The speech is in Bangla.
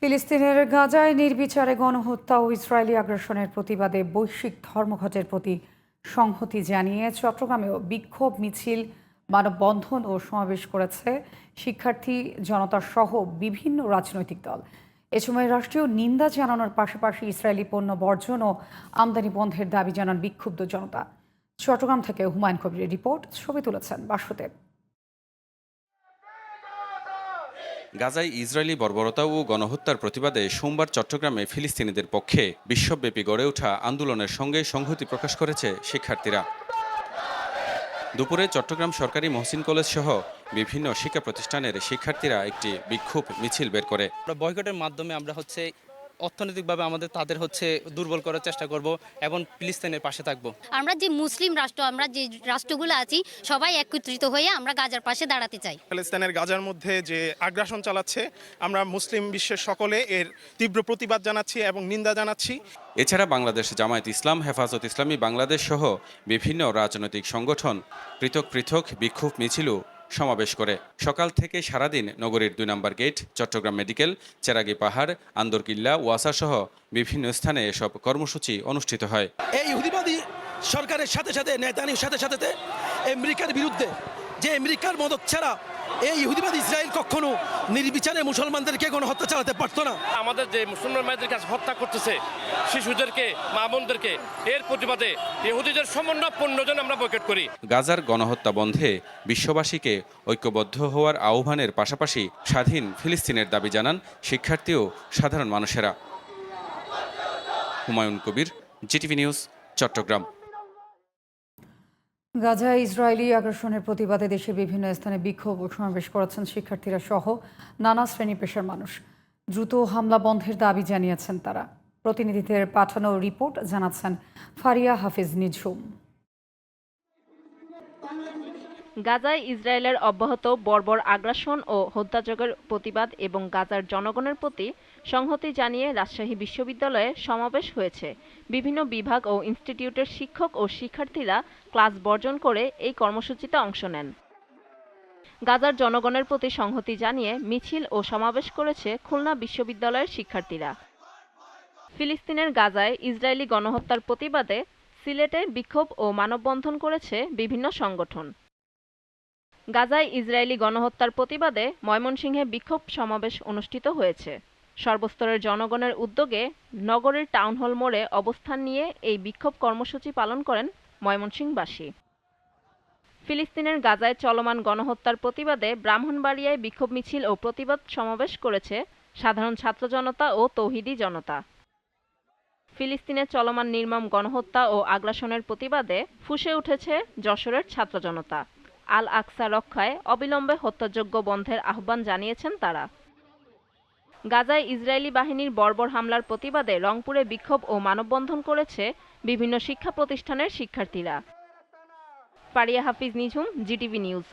ফিলিস্তিনের গাজায় নির্বিচারে গণহত্যা ও ইসরায়েলি আগ্রাসনের প্রতিবাদে বৈশ্বিক ধর্মঘটের প্রতি সংহতি জানিয়ে চট্টগ্রামেও বিক্ষোভ মিছিল, মানববন্ধন ও সমাবেশ করেছে শিক্ষার্থী জনতা সহ বিভিন্ন রাজনৈতিক দল। এ সময় রাষ্ট্রীয় নিন্দা জানানোর পাশাপাশি ইসরায়েলি পণ্য বর্জন ও আমদানি বন্ধের দাবি জানান বিক্ষুব্ধ জনতা। চট্টগ্রাম থেকে হুমায়ুন কবিরের রিপোর্ট, ছবি তুলেছেন বাসুদেব। গাজায় ইসরায়েলি বর্বরতা ও গণহত্যার প্রতিবাদে সোমবার চট্টগ্রামে ফিলিস্তিনিদের পক্ষে বিশ্বব্যাপী গড়ে ওঠা আন্দোলনের সঙ্গে সংহতি প্রকাশ করেছে শিক্ষার্থীরা। দুপুরে চট্টগ্রাম সরকারি মহসিন কলেজ সহ বিভিন্ন শিক্ষা প্রতিষ্ঠানের শিক্ষার্থীরা একটি বিক্ষোভ মিছিল বের করে। বয়কটের মাধ্যমে আমরা অর্থনৈতিকভাবে তাদের দুর্বল করার চেষ্টা করব এবং ফিলিস্তিনের পাশে থাকব। আমরা যে মুসলিম রাষ্ট্র, আমরা যে রাষ্ট্রগুলো আছি সবাই একত্রিত হয়ে আমরা গাজার পাশে দাঁড়াতে চাই। ফিলিস্তিনের গাজার মধ্যে যে আগ্রাসন চালাচ্ছে, আমরা মুসলিম বিশ্বের সকলে এর তীব্র প্রতিবাদ জানাচ্ছি এবং নিন্দা জানাচ্ছি। এছাড়া বাংলাদেশ জামায়াত ইসলাম, হেফাজত ইসলামী বাংলাদেশ সহ বিভিন্ন রাজনৈতিক সংগঠন পৃথক পৃথক বিক্ষোভ মিছিল সমাবেশ করে। সকাল থেকে সারাদিন নগরীর ২ নম্বর গেট, চট্টগ্রাম মেডিকেল, চেরাগি পাহাড়, আন্দরকিল্লা, ওয়াসা সহ বিভিন্ন স্থানে এসব কর্মসূচি অনুষ্ঠিত হয়। এই ইহুদিবাদী সরকারের সাথে সাথে নেতানিয়াহুর সাথে আমেরিকার বিরুদ্ধে, যে আমেরিকার মদত ছাড়া এই ইহুদিবাদী ইসরায়েল কখনো নির্বিচারে মুসলমানদেরকে গণহত্যা চালাতে পারতো না। আমাদের যে মুসলমান মায়েদের কাছে হত্যা করতেছে শিশুদেরকে, মা বোনদেরকে, এর প্রতিবাদে ইহুদিদের সমন্বয়পূর্ণ জন্য আমরা বয়কট করি। গাজার গণহত্যা বন্ধে বিশ্ববাসীকে ঐক্যবদ্ধ হওয়ার আহ্বানের পাশাপাশি স্বাধীন ফিলিস্তিনের দাবি জানান শিক্ষার্থী ও সাধারণ মানুষেরা। Humayun Kabir, GTV news, Chittagong. গাজায় ইসরায়েলি আগ্রাসনের প্রতিবাদে দেশের বিভিন্ন স্থানে বিক্ষোভ ও সমাবেশ করেছেন শিক্ষার্থীরা সহ নানা শ্রেণী পেশার মানুষ। দ্রুত হামলা বন্ধের দাবি জানিয়েছেন তারা। প্রতিনিধিদের পাঠানো রিপোর্ট জানাচ্ছেন ফারিয়া হাফিজ নিঝুম। গাজায় ইসরায়েলের অব্যাহত বর্বর আগ্রাসন ও হত্যাযজ্ঞের প্রতিবাদ এবং গাজার জনগণের প্রতি সংহতি জানিয়ে রাজশাহী বিশ্ববিদ্যালয়ে সমাবেশ হয়েছে। বিভিন্ন বিভাগ ও ইনস্টিটিউটের শিক্ষক ও শিক্ষার্থীরা ক্লাস বর্জন করে এই কর্মসূচিতে অংশ নেন। গাজার জনগণের প্রতি সংহতি জানিয়ে মিছিল ও সমাবেশ করেছে খুলনা বিশ্ববিদ্যালয়ের শিক্ষার্থীরা। ফিলিস্তিনের গাজায় ইসরায়েলি গণহত্যার প্রতিবাদে সিলেটে বিক্ষোভ ও মানববন্ধন করেছে বিভিন্ন সংগঠন। গাজায় ইসরায়েলি গণহত্যার প্রতিবাদে ময়মনসিংহে বিক্ষোভ সমাবেশ অনুষ্ঠিত হয়েছে। সর্বস্তরের জনগণের উদ্যোগে নগরীর টাউন হল মোড়ে অবস্থান নিয়ে এই বিক্ষোভ কর্মসূচি পালন করেন ময়মনসিংহবাসী। ফিলিস্তিনের গাজায় চলমান গণহত্যার প্রতিবাদে ব্রাহ্মণবাড়িয়ায় বিক্ষোভ মিছিল ও প্রতিবাদ সমাবেশ করেছে সাধারণ ছাত্র জনতা ও তৌহিদি জনতা। ফিলিস্তিনে চলমান নির্মম গণহত্যা ও আগ্রাসনের প্রতিবাদে ফুঁসে উঠেছে যশোরের ছাত্র জনতা। আল আকসা রক্ষায় অবিলম্বে হত্যাযজ্ঞ বন্ধের আহ্বান জানিয়েছেন তারা। গাজায় ইসরায়েলি বাহিনীর বর্বর হামলার প্রতিবাদে রংপুরে বিক্ষোভ ও মানববন্ধন করেছে বিভিন্ন শিক্ষা প্রতিষ্ঠানের শিক্ষার্থীরা। ফারিয়া হাফিজ নিঝুম, জিটিভি নিউজ।